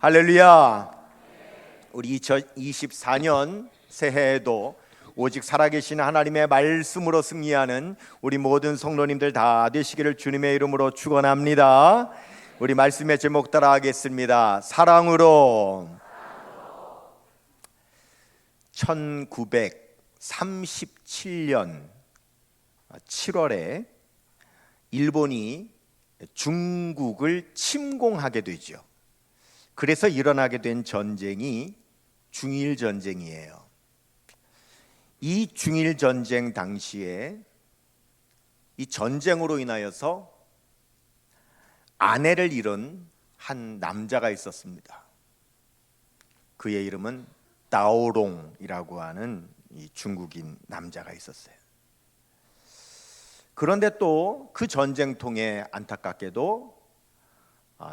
할렐루야. 우리 2024년 새해에도 오직 살아계신 하나님의 말씀으로 승리하는 우리 모든 성도님들 다 되시기를 주님의 이름으로 축원합니다. 우리 말씀의 제목 따라 하겠습니다. 사랑으로. 1937년 7월에 일본이 중국을 침공하게 되죠. 그래서 일어나게 된 전쟁이 중일전쟁이에요. 이 중일전쟁 당시에 이 전쟁으로 인하여서 아내를 잃은 한 남자가 있었습니다. 그의 이름은 다오롱이라고 하는 이 중국인 남자가 있었어요. 그런데 또 그 전쟁통에 안타깝게도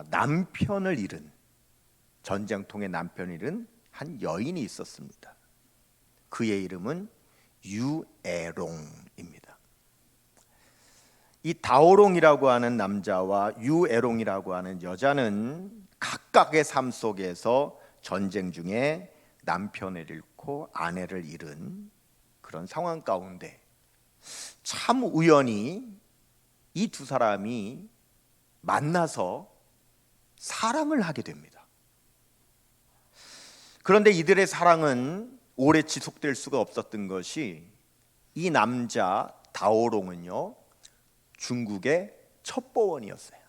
남편을 잃은, 전쟁통에 남편을 잃은 한 여인이 있었습니다. 그의 이름은 유에롱입니다. 이 다오롱이라고 하는 남자와 유에롱이라고 하는 여자는 각각의 삶 속에서 전쟁 중에 남편을 잃고 아내를 잃은 그런 상황 가운데 참 우연히 이 두 사람이 만나서 사랑을 하게 됩니다. 그런데 이들의 사랑은 오래 지속될 수가 없었던 것이, 이 남자 다오롱은요 중국의 첩보원이었어요.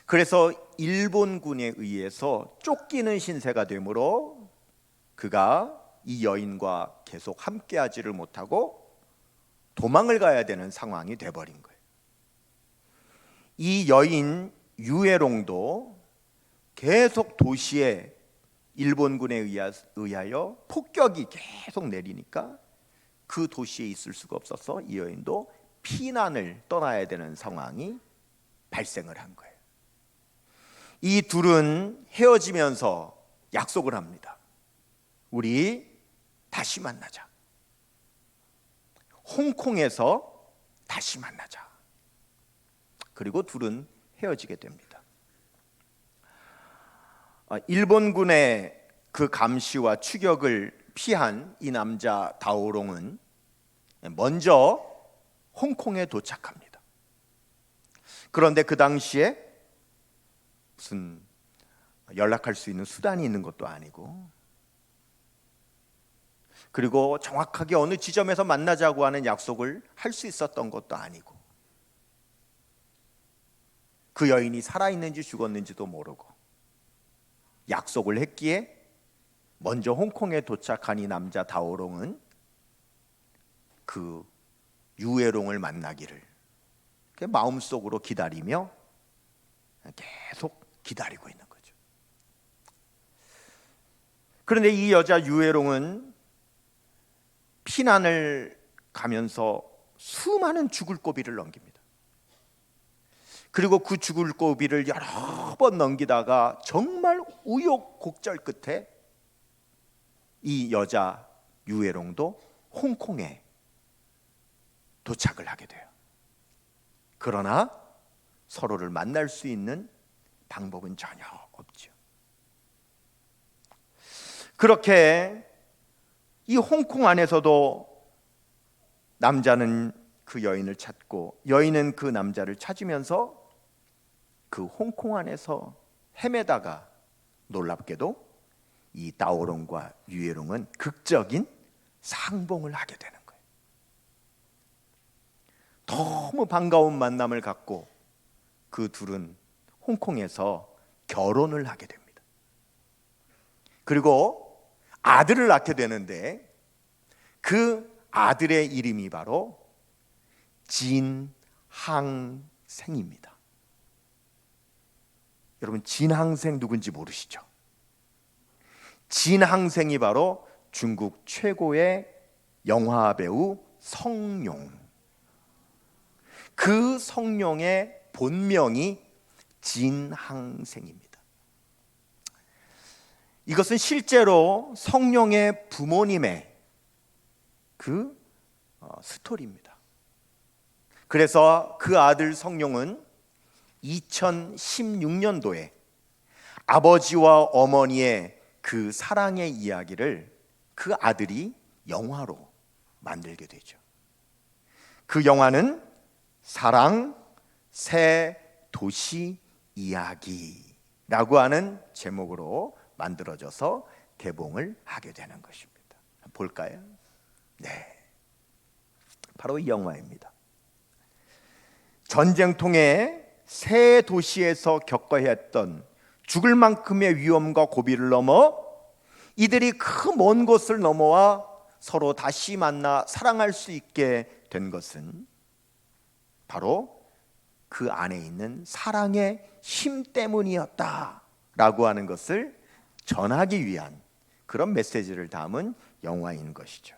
그래서 일본군에 의해서 쫓기는 신세가 되므로 그가 이 여인과 계속 함께하지를 못하고 도망을 가야 되는 상황이 돼버린 거예요. 이 여인 유에롱도 계속 도시에 일본군에 의하여 폭격이 계속 내리니까 그 도시에 있을 수가 없어서 이 여인도 피난을 떠나야 되는 상황이 발생을 한 거예요. 이 둘은 헤어지면서 약속을 합니다. 우리 다시 만나자. 홍콩에서 다시 만나자. 그리고 둘은 헤어지게 됩니다. 일본군의 그 감시와 추격을 피한 이 남자 다오롱은 먼저 홍콩에 도착합니다. 그런데 그 당시에 무슨 연락할 수 있는 수단이 있는 것도 아니고, 그리고 정확하게 어느 지점에서 만나자고 하는 약속을 할 수 있었던 것도 아니고, 그 여인이 살아있는지 죽었는지도 모르고 약속을 했기에 먼저 홍콩에 도착한 이 남자 다오롱은 그 유에롱을 만나기를 마음속으로 기다리며 계속 기다리고 있는 거죠. 그런데 이 여자 유에롱은 피난을 가면서 수많은 죽을 고비를 넘깁니다. 그리고 그 죽을 고비를 여러 번 넘기다가 정말 우여곡절 끝에 이 여자 유에롱도 홍콩에 도착을 하게 돼요. 그러나 서로를 만날 수 있는 방법은 전혀 없죠. 그렇게 이 홍콩 안에서도 남자는 그 여인을 찾고 여인은 그 남자를 찾으면서 그 홍콩 안에서 헤매다가 놀랍게도 이 다오롱과 유에롱은 극적인 상봉을 하게 되는 거예요. 너무 반가운 만남을 갖고 그 둘은 홍콩에서 결혼을 하게 됩니다. 그리고 아들을 낳게 되는데 그 아들의 이름이 바로 진항생입니다. 여러분, 진항생 누군지 모르시죠? 진항생이 바로 중국 최고의 영화 배우 성룡. 그 성룡의 본명이 진항생입니다. 이것은 실제로 성룡의 부모님의 그 스토리입니다. 그래서 그 아들 성룡은 2016년도에 아버지와 어머니의 그 사랑의 이야기를 그 아들이 영화로 만들게 되죠. 그 영화는 사랑 새 도시 이야기라고 하는 제목으로 만들어져서 개봉을 하게 되는 것입니다. 볼까요? 네, 바로 이 영화입니다. 전쟁통에 새 도시에서 겪어야 했던 죽을 만큼의 위험과 고비를 넘어 이들이 그 먼 곳을 넘어와 서로 다시 만나 사랑할 수 있게 된 것은 바로 그 안에 있는 사랑의 힘 때문이었다라고 하는 것을 전하기 위한 그런 메시지를 담은 영화인 것이죠.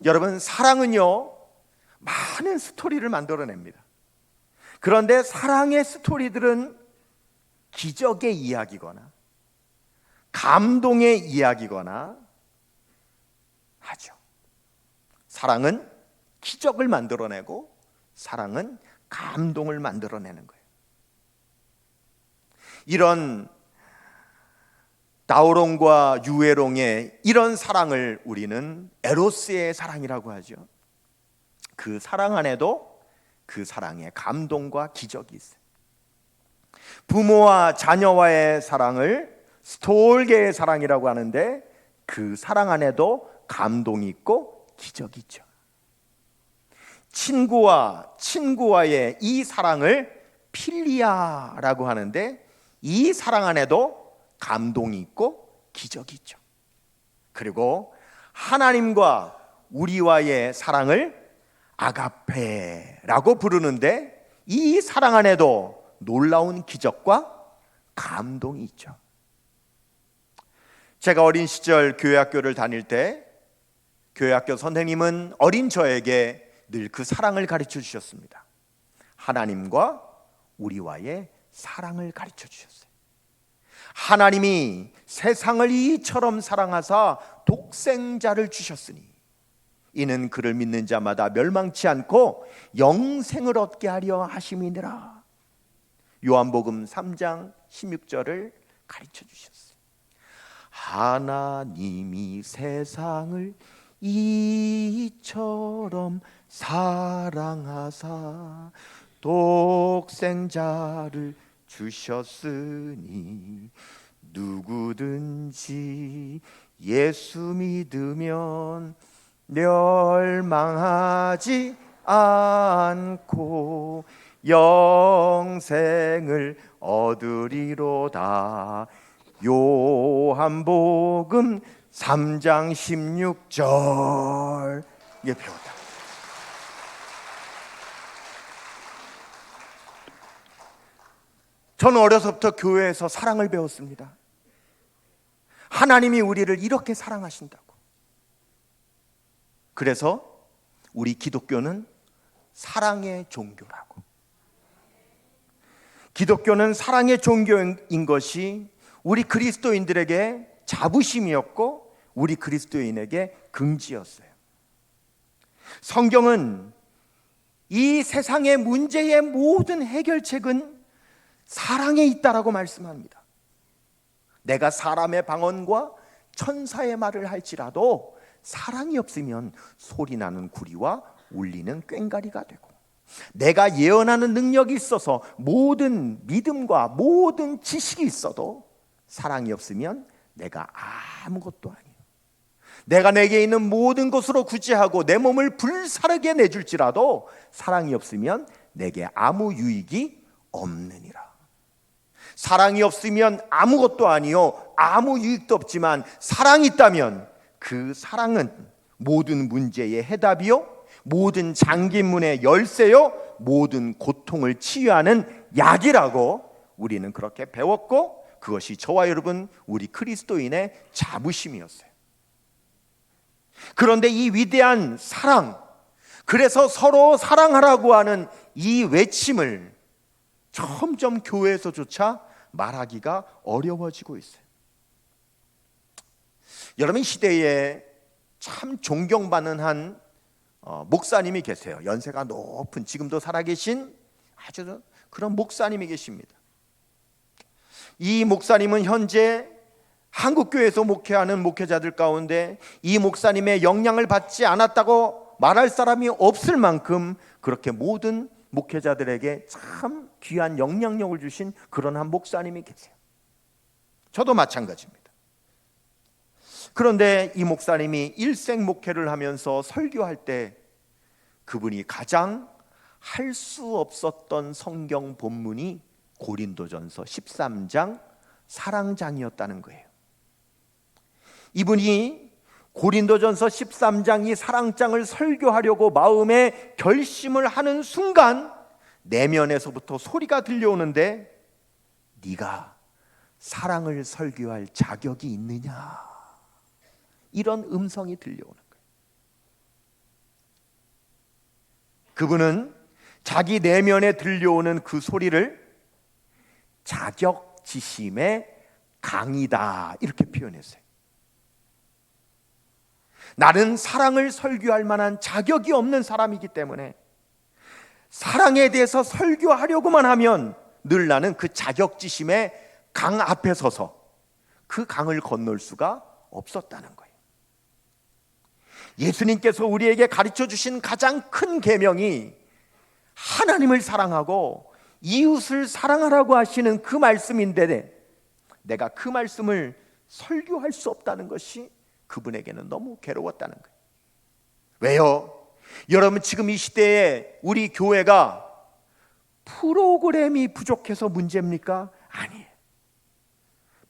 여러분, 사랑은요 많은 스토리를 만들어냅니다. 그런데 사랑의 스토리들은 기적의 이야기거나 감동의 이야기거나 하죠. 사랑은 기적을 만들어내고 사랑은 감동을 만들어내는 거예요. 이런 나우롱과 유에롱의 이런 사랑을 우리는 에로스의 사랑이라고 하죠. 그 사랑 안에도 그 사랑의 감동과 기적이 있어요. 부모와 자녀와의 사랑을 스톨게의 사랑이라고 하는데 그 사랑 안에도 감동이 있고 기적이 있죠. 친구와 친구와의 이 사랑을 필리아라고 하는데 이 사랑 안에도 감동이 있고 기적이 있죠. 그리고 하나님과 우리와의 사랑을 아가페라고 부르는데 이 사랑 안에도 놀라운 기적과 감동이 있죠. 제가 어린 시절 교회학교를 다닐 때 교회학교 선생님은 어린 저에게 늘 그 사랑을 가르쳐 주셨습니다. 하나님과 우리와의 사랑을 가르쳐 주셨어요. 하나님이 세상을 이처럼 사랑하사 독생자를 주셨으니 이는 그를 믿는 자마다 멸망치 않고 영생을 얻게 하려 하심이니라. 요한복음 3장 16절을 가르쳐 주셨어요. 하나님이 세상을 이처럼 사랑하사 독생자를 주셨으니 누구든지 예수 믿으면 멸망하지 않고 영생을 얻으리로다. 요한복음 3장 16절. 이게 배웠다. 저는 어려서부터 교회에서 사랑을 배웠습니다. 하나님이 우리를 이렇게 사랑하신다고. 그래서 우리 기독교는 사랑의 종교라고. 기독교는 사랑의 종교인 것이 우리 그리스도인들에게 자부심이었고 우리 그리스도인에게 긍지였어요. 성경은 이 세상의 문제의 모든 해결책은 사랑에 있다라고 말씀합니다. 내가 사람의 방언과 천사의 말을 할지라도 사랑이 없으면 소리나는 구리와 울리는 꽹과리가 되고, 내가 예언하는 능력이 있어서 모든 믿음과 모든 지식이 있어도 사랑이 없으면 내가 아무것도 아니에요. 내가 내게 있는 모든 것으로 구제하고 내 몸을 불사르게 내줄지라도 사랑이 없으면 내게 아무 유익이 없느니라. 사랑이 없으면 아무것도 아니요 아무 유익도 없지만 사랑이 있다면 그 사랑은 모든 문제의 해답이요 모든 잠긴문의 열쇠요 모든 고통을 치유하는 약이라고 우리는 그렇게 배웠고, 그것이 저와 여러분 우리 그리스도인의 자부심이었어요. 그런데 이 위대한 사랑, 그래서 서로 사랑하라고 하는 이 외침을 점점 교회에서조차 말하기가 어려워지고 있어요. 여러분, 시대에 참 존경받는 한 목사님이 계세요. 연세가 높은, 지금도 살아계신 아주 그런 목사님이 계십니다. 이 목사님은 현재 한국교회에서 목회하는 목회자들 가운데 이 목사님의 영향을 받지 않았다고 말할 사람이 없을 만큼 그렇게 모든 목회자들에게 참 귀한 영향력을 주신 그런 한 목사님이 계세요. 저도 마찬가지입니다. 그런데 이 목사님이 일생 목회를 하면서 설교할 때 그분이 가장 할 수 없었던 성경 본문이 고린도전서 13장 사랑장이었다는 거예요. 이분이 고린도전서 13장 이 사랑장을 설교하려고 마음에 결심을 하는 순간 내면에서부터 소리가 들려오는데 네가 사랑을 설교할 자격이 있느냐, 이런 음성이 들려오는 거예요. 그분은 자기 내면에 들려오는 그 소리를 자격지심의 강이다 이렇게 표현했어요. 나는 사랑을 설교할 만한 자격이 없는 사람이기 때문에 사랑에 대해서 설교하려고만 하면 늘 나는 그 자격지심의 강 앞에 서서 그 강을 건널 수가 없었다는 거예요. 예수님께서 우리에게 가르쳐 주신 가장 큰 계명이 하나님을 사랑하고 이웃을 사랑하라고 하시는 그 말씀인데 내가 그 말씀을 설교할 수 없다는 것이 그분에게는 너무 괴로웠다는 거예요. 왜요? 여러분, 지금 이 시대에 우리 교회가 프로그램이 부족해서 문제입니까? 아니에요.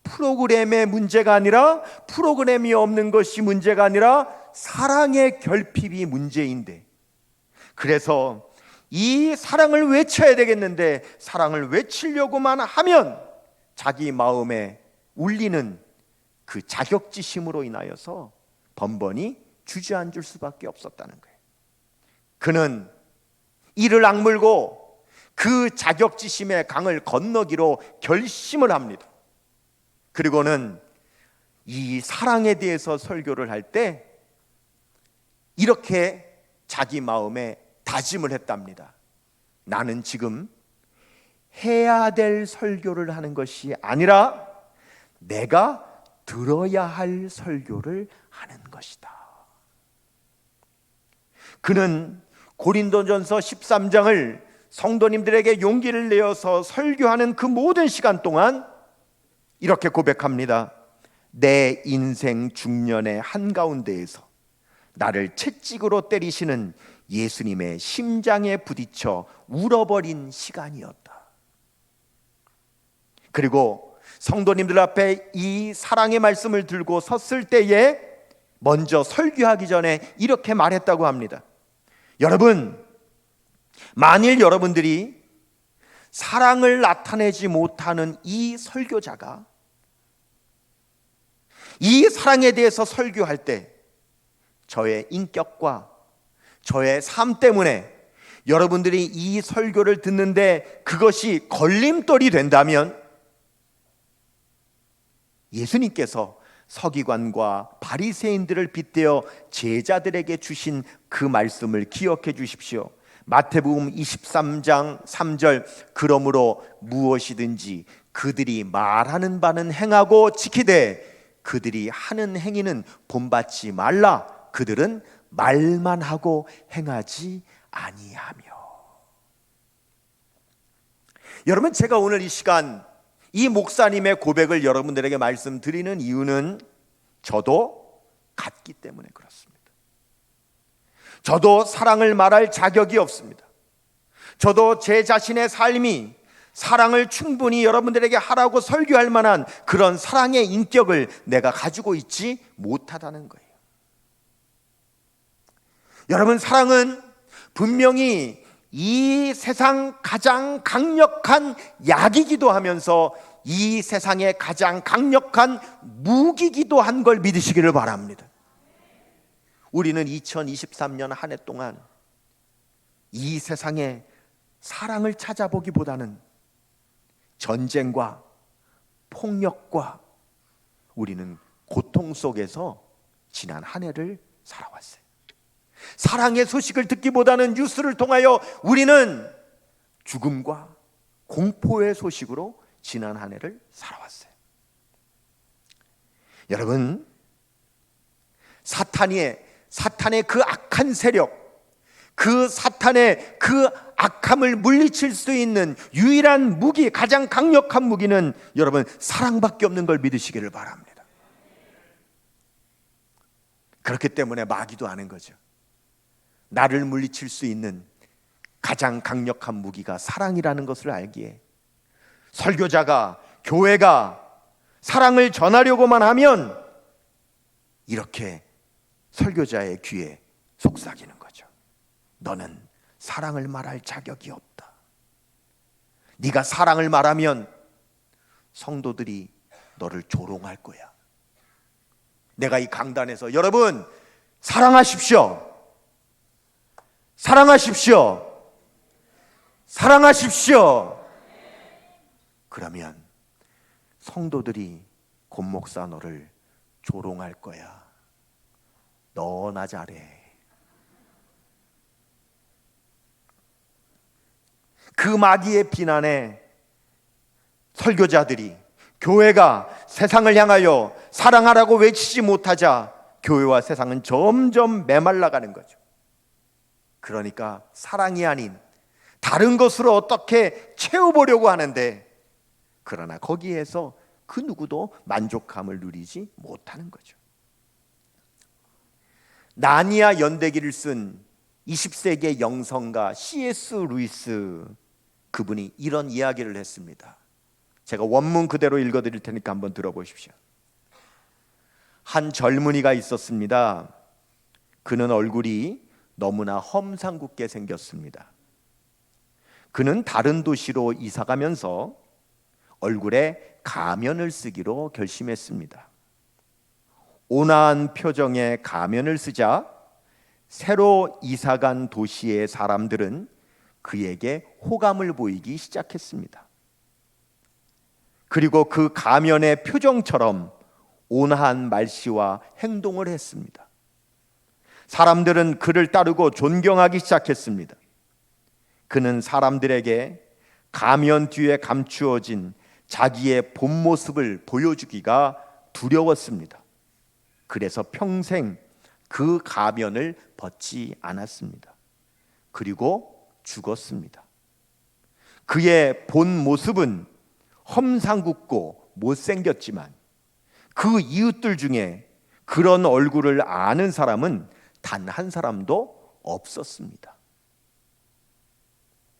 프로그램의 문제가 아니라, 프로그램이 없는 것이 문제가 아니라 사랑의 결핍이 문제인데, 그래서 이 사랑을 외쳐야 되겠는데 사랑을 외치려고만 하면 자기 마음에 울리는 그 자격지심으로 인하여서 번번이 주저앉을 수밖에 없었다는 거예요. 그는 이를 악물고 그 자격지심의 강을 건너기로 결심을 합니다. 그리고는 이 사랑에 대해서 설교를 할 때 이렇게 자기 마음에 다짐을 했답니다. 나는 지금 해야 될 설교를 하는 것이 아니라 내가 들어야 할 설교를 하는 것이다. 그는 고린도전서 13장을 성도님들에게 용기를 내어서 설교하는 그 모든 시간 동안 이렇게 고백합니다. 내 인생 중년의 한가운데에서 나를 채찍으로 때리시는 예수님의 심장에 부딪혀 울어버린 시간이었다. 그리고 성도님들 앞에 이 사랑의 말씀을 들고 섰을 때에 먼저 설교하기 전에 이렇게 말했다고 합니다. 여러분, 만일 여러분들이 사랑을 나타내지 못하는 이 설교자가 이 사랑에 대해서 설교할 때 저의 인격과 저의 삶 때문에 여러분들이 이 설교를 듣는데 그것이 걸림돌이 된다면 예수님께서 서기관과 바리새인들을 빗대어 제자들에게 주신 그 말씀을 기억해 주십시오. 마태복음 23장 3절, 그러므로 무엇이든지 그들이 말하는 바는 행하고 지키되 그들이 하는 행위는 본받지 말라. 그들은 말만 하고 행하지 아니하며. 여러분, 제가 오늘 이 시간 이 목사님의 고백을 여러분들에게 말씀드리는 이유는 저도 같기 때문에 그렇습니다. 저도 사랑을 말할 자격이 없습니다. 저도 제 자신의 삶이 사랑을 충분히 여러분들에게 하라고 설교할 만한 그런 사랑의 인격을 내가 가지고 있지 못하다는 거예요. 여러분, 사랑은 분명히 이 세상 가장 강력한 약이기도 하면서 이 세상의 가장 강력한 무기기도 한 걸 믿으시기를 바랍니다. 우리는 2023년 한 해 동안 이 세상에 사랑을 찾아보기보다는 전쟁과 폭력과 우리는 고통 속에서 지난 한 해를 살아왔어요. 사랑의 소식을 듣기보다는 뉴스를 통하여 우리는 죽음과 공포의 소식으로 지난 한 해를 살아왔어요. 여러분, 사탄의 그 악한 세력, 그 사탄의 그 악함을 물리칠 수 있는 유일한 무기, 가장 강력한 무기는 여러분 사랑밖에 없는 걸 믿으시기를 바랍니다. 그렇기 때문에 마귀도 아는 거죠. 나를 물리칠 수 있는 가장 강력한 무기가 사랑이라는 것을 알기에 설교자가, 교회가 사랑을 전하려고만 하면 이렇게 설교자의 귀에 속삭이는 거죠. 너는 사랑을 말할 자격이 없다. 네가 사랑을 말하면 성도들이 너를 조롱할 거야. 내가 이 강단에서 여러분 사랑하십시오. 사랑하십시오. 사랑하십시오. 그러면 성도들이 권 목사 너를 조롱할 거야. 너나 잘해. 그 마귀의 비난에 설교자들이, 교회가 세상을 향하여 사랑하라고 외치지 못하자 교회와 세상은 점점 메말라가는 거죠. 그러니까 사랑이 아닌 다른 것으로 어떻게 채워보려고 하는데, 그러나 거기에서 그 누구도 만족감을 누리지 못하는 거죠. 나니아 연대기를 쓴 20세기의 영성가 C.S. 루이스, 그분이 이런 이야기를 했습니다. 제가 원문 그대로 읽어드릴 테니까 한번 들어보십시오. 한 젊은이가 있었습니다. 그는 얼굴이 너무나 험상궂게 생겼습니다. 그는 다른 도시로 이사가면서 얼굴에 가면을 쓰기로 결심했습니다. 온화한 표정의 가면을 쓰자 새로 이사간 도시의 사람들은 그에게 호감을 보이기 시작했습니다. 그리고 그 가면의 표정처럼 온화한 말씨와 행동을 했습니다. 사람들은 그를 따르고 존경하기 시작했습니다. 그는 사람들에게 가면 뒤에 감추어진 자기의 본 모습을 보여주기가 두려웠습니다. 그래서 평생 그 가면을 벗지 않았습니다. 그리고 죽었습니다. 그의 본 모습은 험상궂고 못생겼지만 그 이웃들 중에 그런 얼굴을 아는 사람은 단 한 사람도 없었습니다.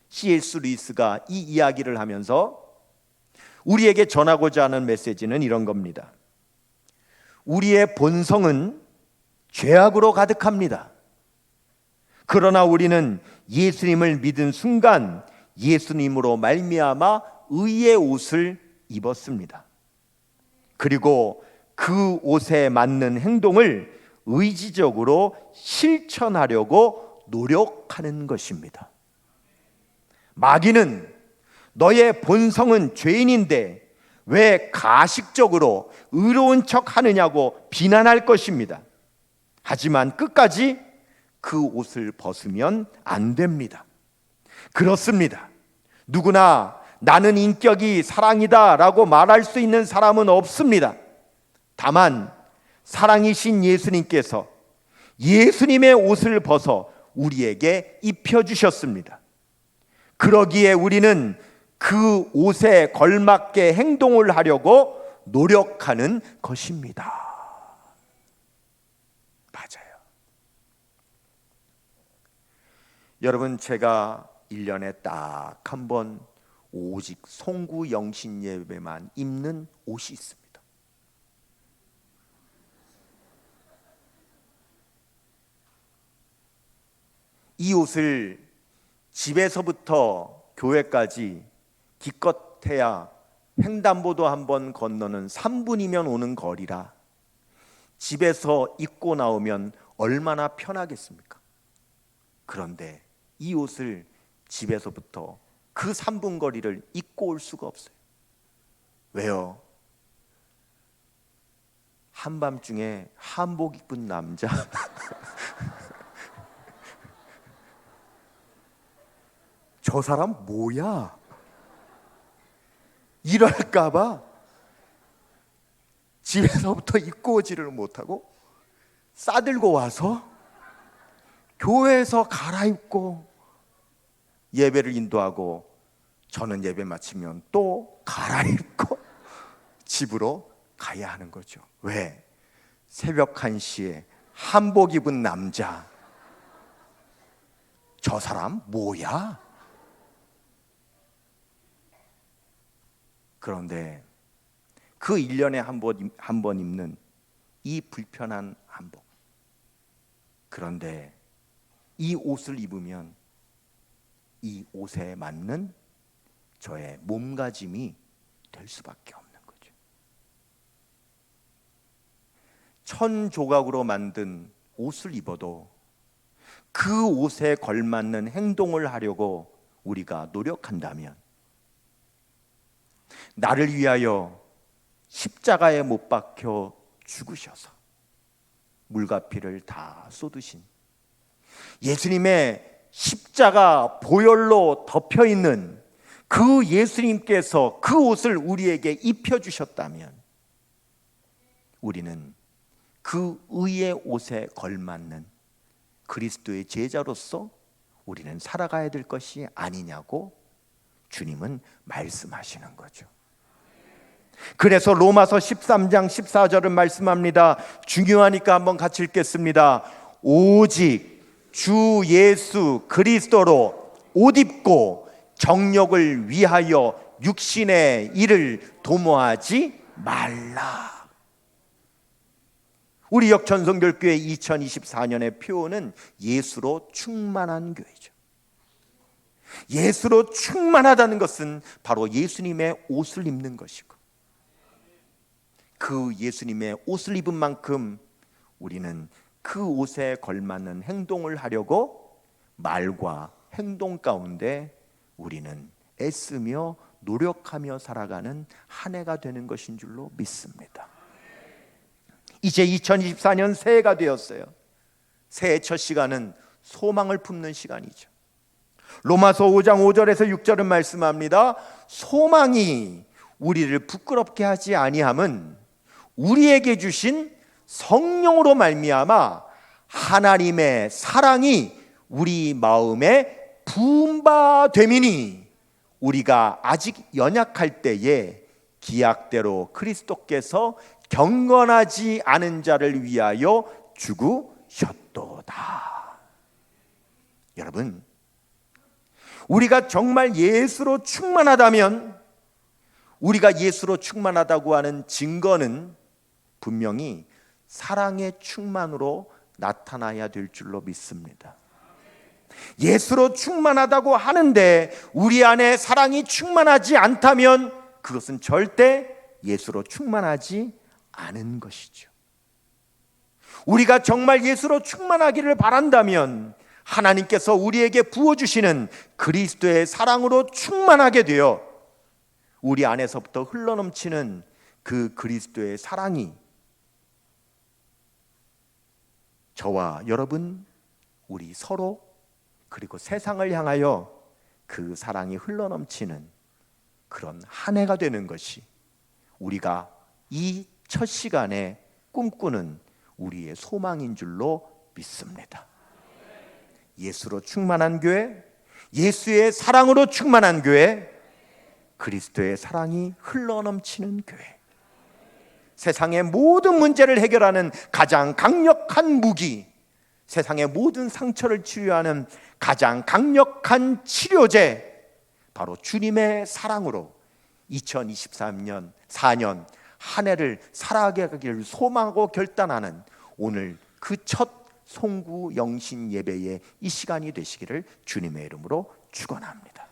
C.S. 루이스가 이 이야기를 하면서 우리에게 전하고자 하는 메시지는 이런 겁니다. 우리의 본성은 죄악으로 가득합니다. 그러나 우리는 예수님을 믿은 순간 예수님으로 말미암아 의의 옷을 입었습니다. 그리고 그 옷에 맞는 행동을 의지적으로 실천하려고 노력하는 것입니다. 마귀는 너의 본성은 죄인인데 왜 가식적으로 의로운 척 하느냐고 비난할 것입니다. 하지만 끝까지 그 옷을 벗으면 안 됩니다. 그렇습니다. 누구나 나는 인격이 사랑이다 라고 말할 수 있는 사람은 없습니다. 다만 사랑이신 예수님께서 예수님의 옷을 벗어 우리에게 입혀주셨습니다. 그러기에 우리는 그 옷에 걸맞게 행동을 하려고 노력하는 것입니다. 맞아요. 여러분, 제가 1년에 딱 한 번 오직 송구 영신 예배만 입는 옷이 있습니다. 이 옷을 집에서부터 교회까지 기껏해야 횡단보도 한번 건너는 3분이면 오는 거리라 집에서 입고 나오면 얼마나 편하겠습니까? 그런데 이 옷을 집에서부터 그 3분 거리를 입고 올 수가 없어요. 왜요? 한밤중에 한복 입은 남자 저 사람 뭐야? 이럴까봐 집에서부터 입고 오지를 못하고 싸들고 와서 교회에서 갈아입고 예배를 인도하고, 저는 예배 마치면 또 갈아입고 집으로 가야 하는 거죠. 왜? 새벽 1시에 한복 입은 남자, 저 사람 뭐야? 그런데 그 1년에 한 번 입는 이 불편한 한복, 그런데 이 옷을 입으면 이 옷에 맞는 저의 몸가짐이 될 수밖에 없는 거죠. 1000조각으로 만든 옷을 입어도 그 옷에 걸맞는 행동을 하려고 우리가 노력한다면, 나를 위하여 십자가에 못 박혀 죽으셔서 물과 피를 다 쏟으신 예수님의 십자가 보혈로 덮여 있는 그 예수님께서 그 옷을 우리에게 입혀주셨다면, 우리는 그 의의 옷에 걸맞는 그리스도의 제자로서 우리는 살아가야 될 것이 아니냐고 주님은 말씀하시는 거죠. 그래서 로마서 13장 14절은 말씀합니다. 중요하니까 한번 같이 읽겠습니다. 오직 주 예수 그리스도로 옷 입고 정욕을 위하여 육신의 일을 도모하지 말라. 우리 역전성결교회 2024년의 표어는 예수로 충만한 교회죠. 예수로 충만하다는 것은 바로 예수님의 옷을 입는 것이고, 그 예수님의 옷을 입은 만큼 우리는 그 옷에 걸맞는 행동을 하려고 말과 행동 가운데 우리는 애쓰며 노력하며 살아가는 한 해가 되는 것인 줄로 믿습니다. 이제 2024년 새해가 되었어요. 새해 첫 시간은 소망을 품는 시간이죠. 로마서 5장 5절에서 6절은 말씀합니다. 소망이 우리를 부끄럽게 하지 아니함은 우리에게 주신 성령으로 말미암아 하나님의 사랑이 우리 마음에 부은 바 됨이니, 우리가 아직 연약할 때에 기약대로 그리스도께서 경건하지 않은 자를 위하여 죽으셨도다. 여러분, 우리가 정말 예수로 충만하다면, 우리가 예수로 충만하다고 하는 증거는 분명히 사랑의 충만으로 나타나야 될 줄로 믿습니다. 예수로 충만하다고 하는데 우리 안에 사랑이 충만하지 않다면 그것은 절대 예수로 충만하지 않은 것이죠. 우리가 정말 예수로 충만하기를 바란다면 하나님께서 우리에게 부어주시는 그리스도의 사랑으로 충만하게 되어 우리 안에서부터 흘러넘치는 그 그리스도의 사랑이 저와 여러분, 우리 서로, 그리고 세상을 향하여 그 사랑이 흘러넘치는 그런 한 해가 되는 것이 우리가 이 첫 시간에 꿈꾸는 우리의 소망인 줄로 믿습니다. 예수로 충만한 교회, 예수의 사랑으로 충만한 교회, 그리스도의 사랑이 흘러넘치는 교회, 세상의 모든 문제를 해결하는 가장 강력한 무기, 세상의 모든 상처를 치료하는 가장 강력한 치료제, 바로 주님의 사랑으로 2023년 4년 한 해를 살아가기를 소망하고 결단하는 오늘 그 첫 송구 영신 예배의 이 시간이 되시기를 주님의 이름으로 축원합니다.